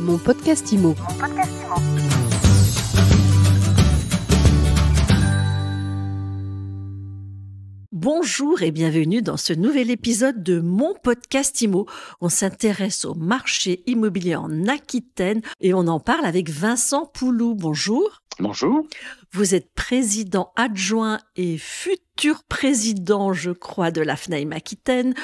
Mon podcast IMO. Bonjour et bienvenue dans ce nouvel épisode de Mon podcast IMO. On s'intéresse au marché immobilier en Aquitaine et on en parle avec Vincent Poulou. Bonjour. Bonjour. Vous êtes président adjoint et futur président, je crois, de la FNAIM Aquitaine,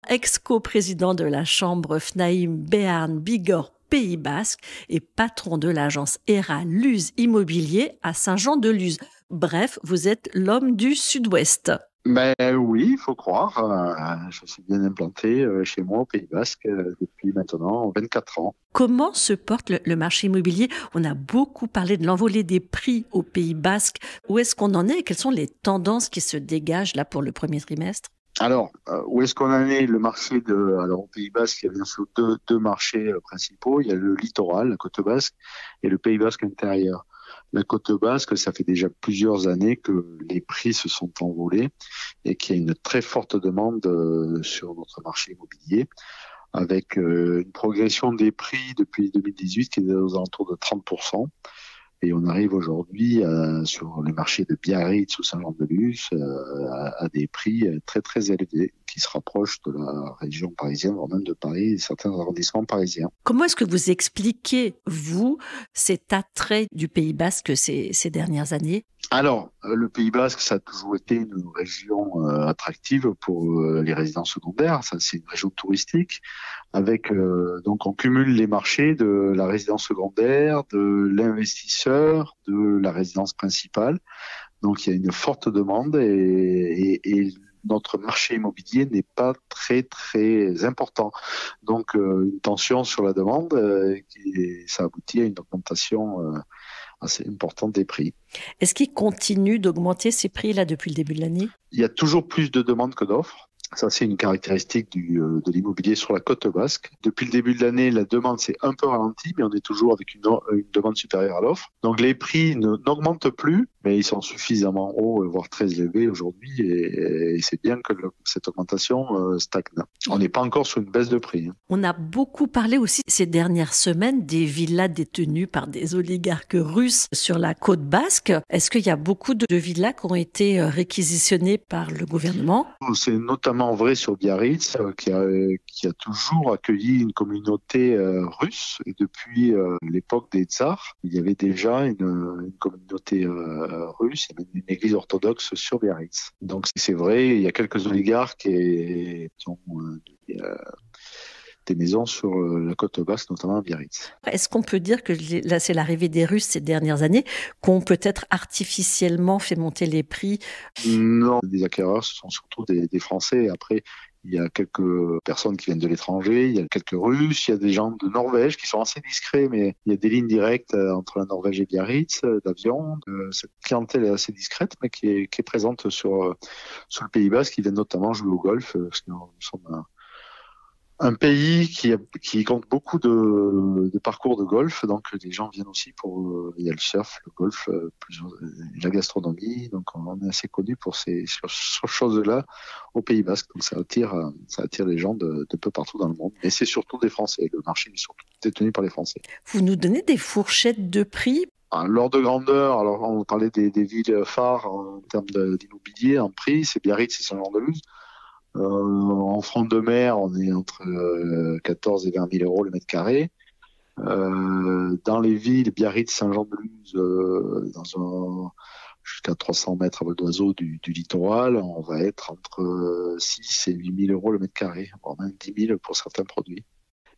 ex-coprésident de la chambre FNAIM Béarn Bigorre Pays Basque et patron de l'agence ERA Luz Immobilier à Saint-Jean-de-Luz. Bref, vous êtes l'homme du Sud-Ouest. Ben oui, il faut croire. Je suis bien implanté chez moi au Pays Basque depuis maintenant 24 ans. Comment se porte le marché immobilier ? On a beaucoup parlé de l'envolée des prix au Pays Basque. Où est-ce qu'on en est et quelles sont les tendances qui se dégagent là pour le premier trimestre ? Alors, où est-ce qu'on en est ? Le marché au Pays Basque, il y a bien sûr deux marchés principaux. Il y a le littoral, la côte basque, et le Pays Basque intérieur. La côte basque, ça fait déjà plusieurs années que les prix se sont envolés et qu'il y a une très forte demande sur notre marché immobilier, avec une progression des prix depuis 2018 qui est aux alentours de 30%. Et on arrive aujourd'hui sur les marchés de Biarritz ou Saint-Jean-de-Luz à des prix très très élevés qui se rapprochent de la région parisienne, voire même de Paris et certains arrondissements parisiens. Comment est-ce que vous expliquez, vous, cet attrait du Pays Basque ces dernières années ? Alors, le Pays Basque, ça a toujours été une région attractive pour les résidences secondaires. Ça, c'est une région touristique. Avec donc, on cumule les marchés de la résidence secondaire, de l'investisseur, de la résidence principale. Donc, il y a une forte demande et notre marché immobilier n'est pas très très important. Donc, une tension sur la demande, ça aboutit à une augmentation assez importante des prix. Est-ce qu'il continue d'augmenter ces prix-là depuis le début de l'année ? Il y a toujours plus de demandes que d'offres. Ça, c'est une caractéristique de l'immobilier sur la côte basque. Depuis le début de l'année, la demande s'est un peu ralentie, mais on est toujours avec une demande supérieure à l'offre. Donc, les prix n'augmentent plus, mais ils sont suffisamment hauts, voire très élevés aujourd'hui, et c'est bien que cette augmentation stagne. On n'est pas encore sur une baisse de prix. On a beaucoup parlé aussi ces dernières semaines des villas détenues par des oligarques russes sur la côte basque. Est-ce qu'il y a beaucoup de villas qui ont été réquisitionnées par le gouvernement ? C'est notamment vrai sur Biarritz, qui a toujours accueilli une communauté russe. Et depuis l'époque des tsars, il y avait déjà une communauté russe, et même une église orthodoxe sur Biarritz. Donc c'est vrai, il y a quelques oligarques qui ont des maisons sur la côte basque, notamment à Biarritz. Est-ce qu'on peut dire que là, c'est l'arrivée des Russes ces dernières années, qu'on peut-être artificiellement fait monter les prix ? Non, les acquéreurs, ce sont surtout des Français. Après, il y a quelques personnes qui viennent de l'étranger, il y a quelques Russes, il y a des gens de Norvège qui sont assez discrets, mais il y a des lignes directes entre la Norvège et Biarritz, d'avion. Cette clientèle est assez discrète, mais qui est présente sur le Pays Basque, qui vient notamment jouer au golf, parce que nous sommes un pays qui compte beaucoup de parcours de golf, donc les gens viennent aussi pour il y a le surf, le golf, la gastronomie, donc on est assez connu pour ces choses-là au Pays Basque, donc ça attire les gens de peu partout dans le monde, et c'est surtout des Français, le marché est surtout détenu par les Français. Vous nous donnez des fourchettes de prix ? L'ordre de grandeur, alors on parlait des villes phares en termes d'immobilier, en prix, c'est Biarritz et Saint-Jean-de-Luz. En front de mer, on est entre 14 et 20 000 euros le mètre carré. Dans les villes, Biarritz, Saint-Jean-de-Luz, jusqu'à 300 mètres à vol d'oiseau du littoral, on va être entre 6 et 8 000 euros le mètre carré, voire même 10 000 pour certains produits.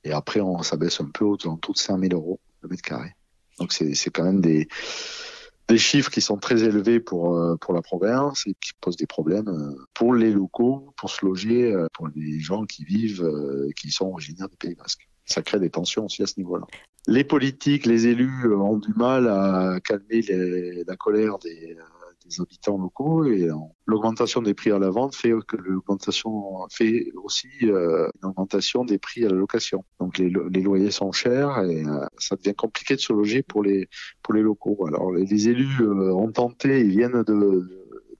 Et après, on s'abaisse un peu autour de 5 000 euros le mètre carré. Donc c'est quand même des chiffres qui sont très élevés pour la province et qui posent des problèmes pour les locaux, pour se loger, pour les gens qui vivent, qui sont originaires du Pays Basque. Ça crée des tensions aussi à ce niveau-là. Les politiques, les élus ont du mal à calmer la colère des habitants locaux, et l'augmentation des prix à la vente fait aussi une augmentation des prix à la location. Donc les loyers sont chers et ça devient compliqué de se loger pour les locaux. Alors les élus ont tenté, ils viennent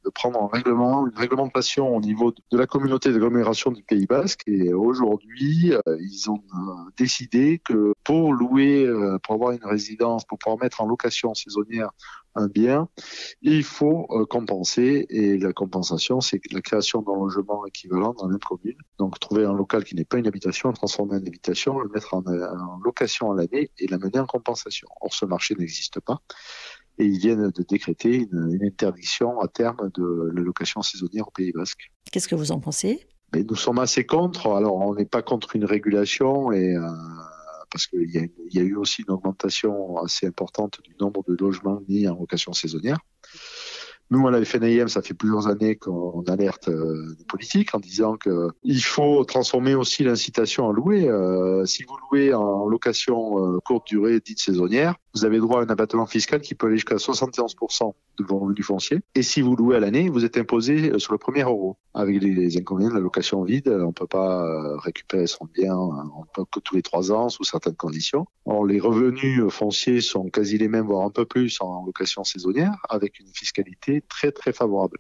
de prendre une réglementation au niveau de la communauté d'agglomération du Pays Basque. Et aujourd'hui, ils ont décidé que pour louer, pour avoir une résidence, pour pouvoir mettre en location saisonnière un bien, il faut compenser. Et la compensation, c'est la création d'un logement équivalent dans la même commune. Donc trouver un local qui n'est pas une habitation, le transformer en habitation, le mettre en location à l'année et la mener en compensation. Or, ce marché n'existe pas. Et ils viennent de décréter une interdiction à terme de la location saisonnière au Pays Basque. Qu'est-ce que vous en pensez ? Mais nous sommes assez contre. Alors, on n'est pas contre une régulation parce qu'il y a eu aussi une augmentation assez importante du nombre de logements mis en location saisonnière. Nous, à la FNAIM, ça fait plusieurs années qu'on alerte les politiques en disant qu'il faut transformer aussi l'incitation à louer. Si vous louez en location courte durée dite saisonnière, vous avez droit à un abattement fiscal qui peut aller jusqu'à 71% de vos revenus fonciers. Et si vous louez à l'année, vous êtes imposé sur le premier euro. Avec les inconvénients de la location vide, on ne peut pas récupérer son bien que tous les 3 ans sous certaines conditions. Or, les revenus fonciers sont quasi les mêmes, voire un peu plus en location saisonnière, avec une fiscalité très très favorable.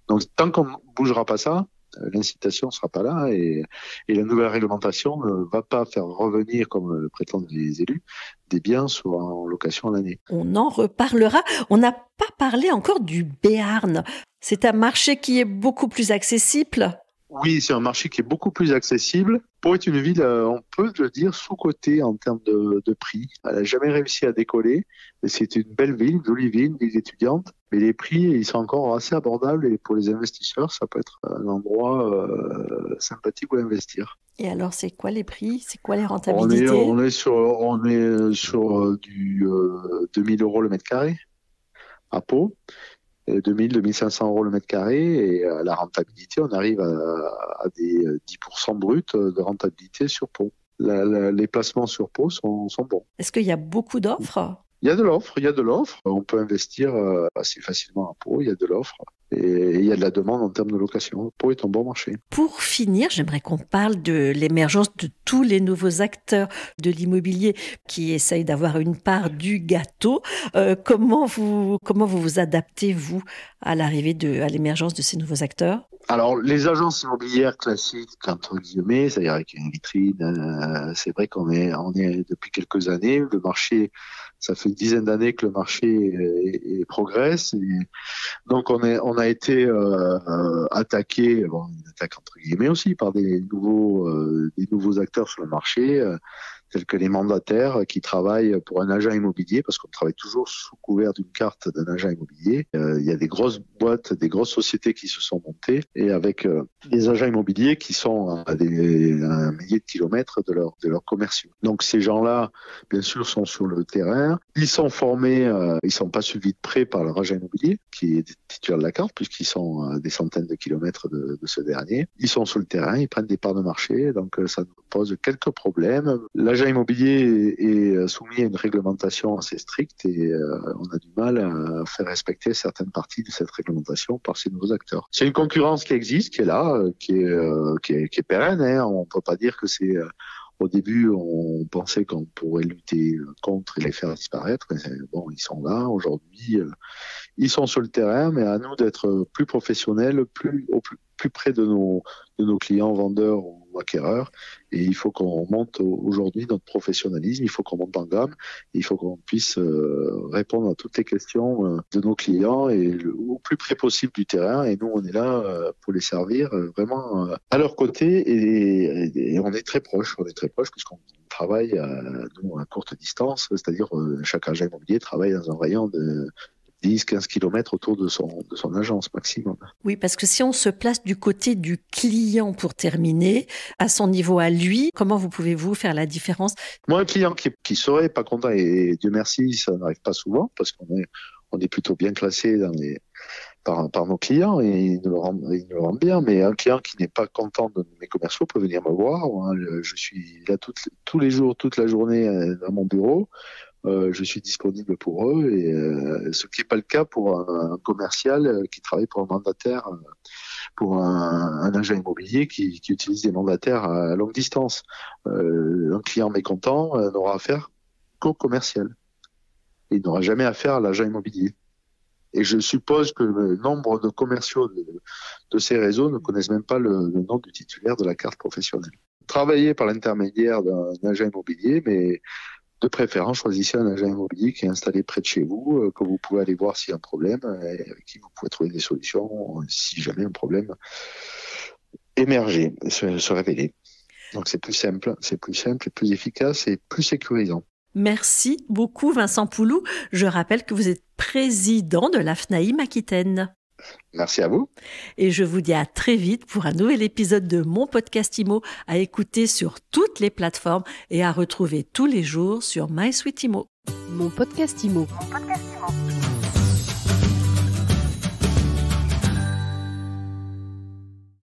Donc tant qu'on ne bougera pas ça, l'incitation ne sera pas là et la nouvelle réglementation ne va pas faire revenir, comme le prétendent les élus, des biens soit en location à l'année. On en reparlera. On n'a pas parlé encore du Béarn. C'est un marché qui est beaucoup plus accessible. Oui, c'est un marché qui est beaucoup plus accessible. Pour être une ville, on peut le dire, sous-cotée en termes de prix. Elle n'a jamais réussi à décoller. C'est une belle ville, une jolie ville, une ville étudiante. Mais les prix, ils sont encore assez abordables et pour les investisseurs, ça peut être un endroit sympathique où investir. Et alors, c'est quoi les prix ? C'est quoi les rentabilités ? On est sur du 2000 € le mètre carré à Pau. 2 500 € le mètre carré et la rentabilité, on arrive à des 10% bruts de rentabilité sur Pau. Les placements sur Pau sont bons. Est-ce qu'il y a beaucoup d'offres ? Il y a de l'offre. On peut investir assez facilement à Pau, il y a de l'offre. Et il y a de la demande en termes de location. Pau est un bon marché. Pour finir, j'aimerais qu'on parle de l'émergence de tous les nouveaux acteurs de l'immobilier qui essayent d'avoir une part du gâteau. Comment vous vous adaptez, vous, à l'émergence de ces nouveaux acteurs ? Alors, les agences immobilières classiques, entre guillemets, c'est-à-dire avec une vitrine, c'est vrai qu'on est depuis quelques années, le marché, ça fait une dizaine d'années que le marché progresse. Et donc, on a été attaqué, une attaque entre guillemets aussi, par des nouveaux acteurs sur le marché, tels que les mandataires qui travaillent pour un agent immobilier, parce qu'on travaille toujours sous couvert d'une carte d'un agent immobilier. Il y a des grosses boîtes, des grosses sociétés qui se sont montées, et avec des agents immobiliers qui sont à un millier de kilomètres de leurs commerciaux. Donc ces gens-là, bien sûr, sont sur le terrain. Ils sont formés, ils sont pas suivis de près par leur agent immobilier, qui est titulaire de la carte, puisqu'ils sont à des centaines de kilomètres de ce dernier. Ils sont sur le terrain, ils prennent des parts de marché, donc ça nous pose quelques problèmes. L'agent immobilier est soumis à une réglementation assez stricte et on a du mal à faire respecter certaines parties de cette réglementation par ces nouveaux acteurs. C'est une concurrence qui existe, qui est là, qui est pérenne. On ne peut pas dire que c'est... Au début, on pensait qu'on pourrait lutter contre et les faire disparaître. Mais bon, ils sont là aujourd'hui. Ils sont sur le terrain, mais à nous d'être plus professionnels, plus près de nos clients vendeurs ou acquéreurs. Et il faut qu'on monte aujourd'hui notre professionnalisme, il faut qu'on monte en gamme, il faut qu'on puisse répondre à toutes les questions de nos clients et au plus près possible du terrain. Et nous, on est là pour les servir vraiment à leur côté et on est très proche puisqu'on travaille nous, à courte distance, c'est-à-dire chaque agent immobilier travaille dans un rayon de 10-15 km autour de son agence maximum. Oui, parce que si on se place du côté du client pour terminer, à son niveau à lui, comment pouvez-vous faire la différence ? Moi, un client qui serait pas content, et Dieu merci, ça n'arrive pas souvent, parce qu'on est plutôt bien classé par nos clients et ils nous le rendent bien, mais un client qui n'est pas content de mes commerciaux peut venir me voir. Je suis là tous les jours, toute la journée dans mon bureau. Je suis disponible pour eux et ce qui n'est pas le cas pour un commercial qui travaille pour un mandataire, pour un agent immobilier qui utilise des mandataires à longue distance. Un client mécontent n'aura affaire qu'au commercial. Il n'aura jamais affaire à l'agent immobilier. Et je suppose que le nombre de commerciaux de ces réseaux ne connaissent même pas le nom du titulaire de la carte professionnelle. Travaillez par l'intermédiaire d'un agent immobilier, mais de préférence, choisissez un agent immobilier qui est installé près de chez vous, que vous pouvez aller voir s'il y a un problème, et avec qui vous pouvez trouver des solutions si jamais un problème émerger, se révéler. Donc c'est plus simple et plus efficace et plus sécurisant. Merci beaucoup Vincent Poulou. Je rappelle que vous êtes président de la FNAIM Aquitaine. Merci à vous. Et je vous dis à très vite pour un nouvel épisode de mon podcast IMO à écouter sur toutes les plateformes et à retrouver tous les jours sur MySuite IMO. Mon podcast IMO.